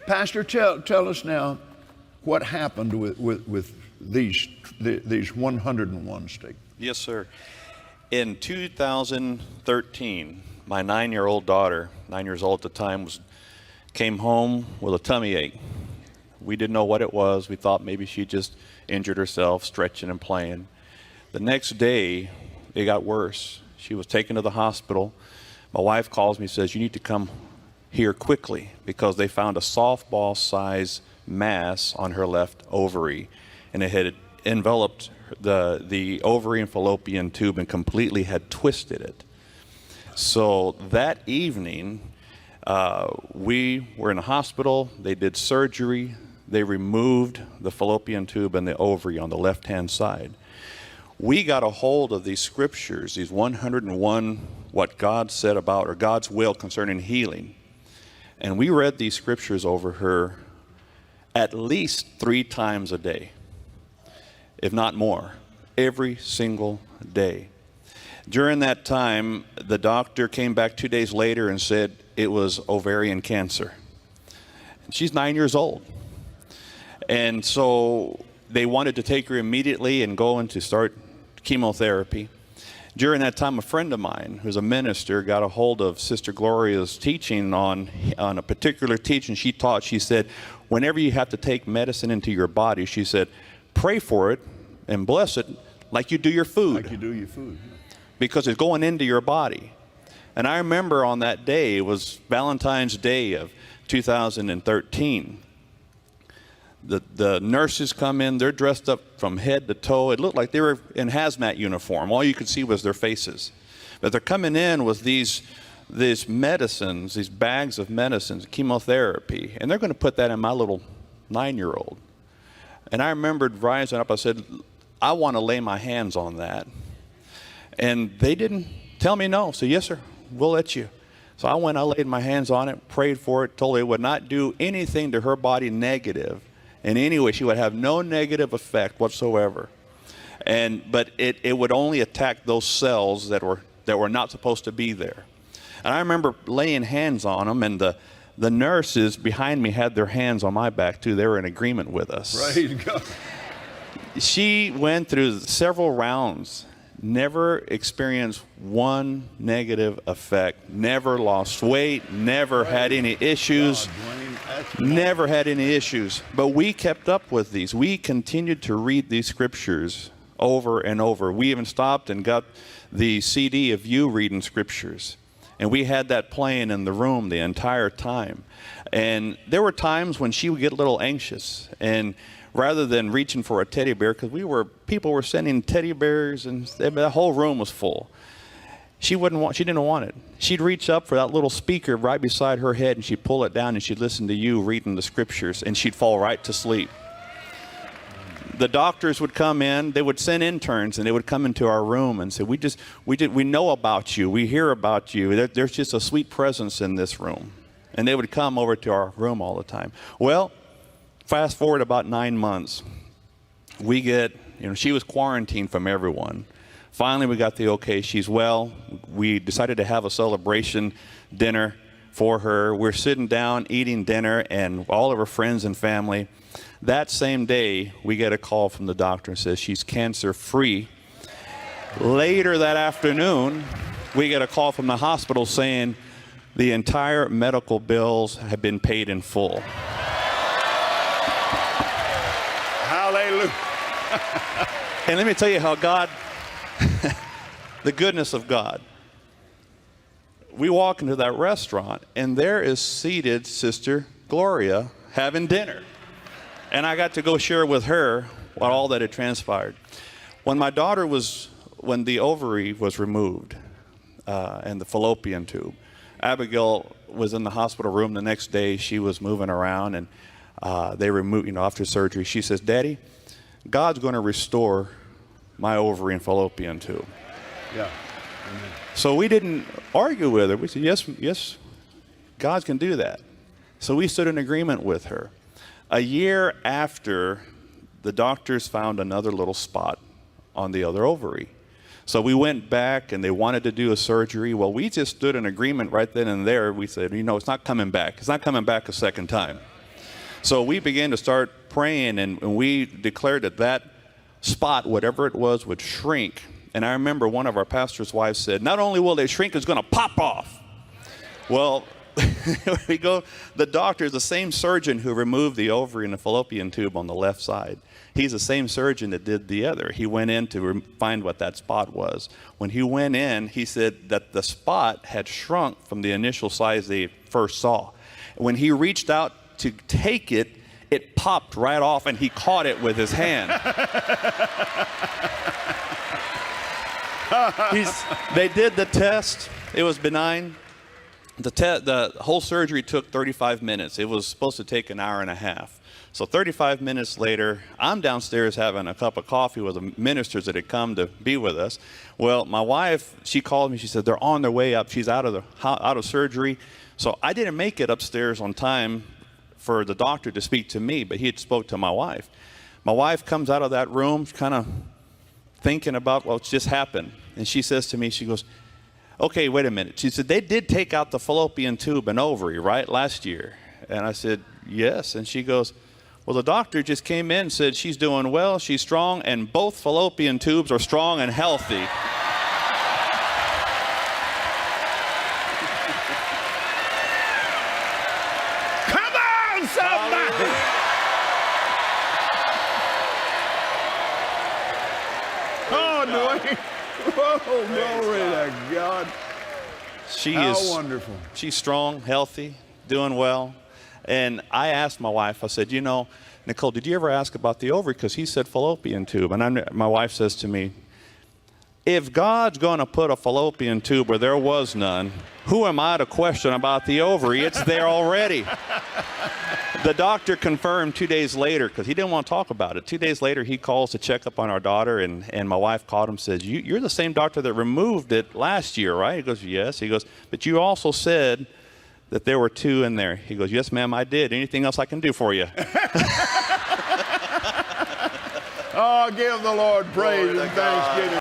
Pastor, tell us now what happened with these 101 statements. Yes, sir. In 2013, my 9-year-old daughter, 9 years old at the time, came home with a tummy ache. We didn't know what it was. We thought maybe she just injured herself stretching and playing. The next day, it got worse. She was taken to the hospital. My wife calls me and says, you need to come here quickly because they found a softball-sized mass on her left ovary, and it had enveloped the ovary and fallopian tube and completely had twisted it. So that evening, we were in the hospital. They did surgery. They removed the fallopian tube and the ovary on the left-hand side. We got a hold of these scriptures, these 101, what God said about, or God's will concerning healing. And we read these scriptures over her at least 3 times a day, if not more, every single day. During that time, the doctor came back 2 days later and said it was ovarian cancer. And she's 9 years old. And so they wanted to take her immediately and go in to start chemotherapy. During that time, a friend of mine who's a minister got a hold of Sister Gloria's teaching on a particular teaching she taught. She said, whenever you have to take medicine into your body, she said, pray for it and bless it like you do your food. Like you do your food. Because it's going into your body. And I remember on that day, it was Valentine's Day of 2013. The nurses come in, they're dressed up from head to toe. It looked like they were in hazmat uniform. All you could see was their faces. But they're coming in with these medicines, these bags of medicines, chemotherapy, and they're going to put that in my little 9-year-old. And I remembered rising up, I said, I want to lay my hands on that. And they didn't tell me no. So, yes, sir, we'll let you. So I went, I laid my hands on it, prayed for it, told her it would not do anything to her body negative. In any way, she would have no negative effect whatsoever. But it would only attack those cells that were not supposed to be there. And I remember laying hands on them, and the nurses behind me had their hands on my back too. They were in agreement with us. Praise God. She went through several rounds, never experienced one negative effect, never lost weight, never had any issues. Never had any issues. But we kept up with these. We continued to read these scriptures over and over. We even stopped and got the CD of you reading scriptures. And we had that playing in the room the entire time. And there were times when she would get a little anxious. And rather than reaching for a teddy bear, because people were sending teddy bears and the whole room was full. She didn't want it. She'd reach up for that little speaker right beside her head and she'd pull it down and she'd listen to you reading the scriptures and she'd fall right to sleep. The doctors would come in, they would send interns and they would come into our room and say, we know about you, we hear about you, there's just a sweet presence in this room. And they would come over to our room all the time. Well, fast forward about 9 months, she was quarantined from everyone. Finally, we got the okay. She's well. We decided to have a celebration dinner for her. We're sitting down eating dinner and all of her friends and family. That same day, we get a call from the doctor and says she's cancer-free. Later that afternoon, we get a call from the hospital saying the entire medical bills have been paid in full. Hallelujah. And let me tell you how God, the goodness of God. We walk into that restaurant and there is seated Sister Gloria having dinner. And I got to go share with her all that had transpired. When the ovary was removed and the fallopian tube, Abigail was in the hospital room the next day. She was moving around and they removed, after surgery. She says, Daddy, God's going to restore my ovary and fallopian tube. Yeah. Amen. So we didn't argue with her. We said, yes, God can do that. So we stood in agreement with her. A year after, the doctors found another little spot on the other ovary. So we went back and they wanted to do a surgery. Well, we just stood in agreement right then and there. We said, it's not coming back. It's not coming back a second time. So we began to start praying, and we declared that that spot, whatever it was, would shrink. And I remember one of our pastor's wives said, not only will they shrink, it's going to pop off. Well, we go, the doctor is the same surgeon who removed the ovary and the fallopian tube on the left side. He's the same surgeon that did the other. He went in to find what that spot was. When he went in, he said that the spot had shrunk from the initial size they first saw. When he reached out to take it, it popped right off, and he caught it with his hand. They did the test. It was benign. The whole surgery took 35 minutes. It was supposed to take an hour and a half. So 35 minutes later, I'm downstairs having a cup of coffee with the ministers that had come to be with us. Well, my wife, she called me. She said, they're on their way up. She's out of surgery. So I didn't make it upstairs on time for the doctor to speak to me, but he had spoke to my wife. My wife comes out of that room kind of thinking about what's just happened. And she says to me, she goes, okay, wait a minute. She said, they did take out the fallopian tube and ovary, right, last year? And I said, yes. And she goes, well, the doctor just came in and said she's doing well, she's strong, and both fallopian tubes are strong and healthy. Come on, somebody! Oh, Duane. Whoa, glory to God. How wonderful. She's strong, healthy, doing well. And I asked my wife, I said, you know, Nicole, did you ever ask about the ovary? Because he said fallopian tube. And my wife says to me, if God's going to put a fallopian tube where there was none, who am I to question about the ovary? It's there already. The doctor confirmed 2 days later, because he didn't want to talk about it. 2 days later, he calls to check up on our daughter, and my wife called him and says, you're the same doctor that removed it last year, right? He goes, yes. He goes, but you also said that there were 2 in there. He goes, yes, ma'am, I did. Anything else I can do for you? Oh, give the Lord praise and thanksgiving.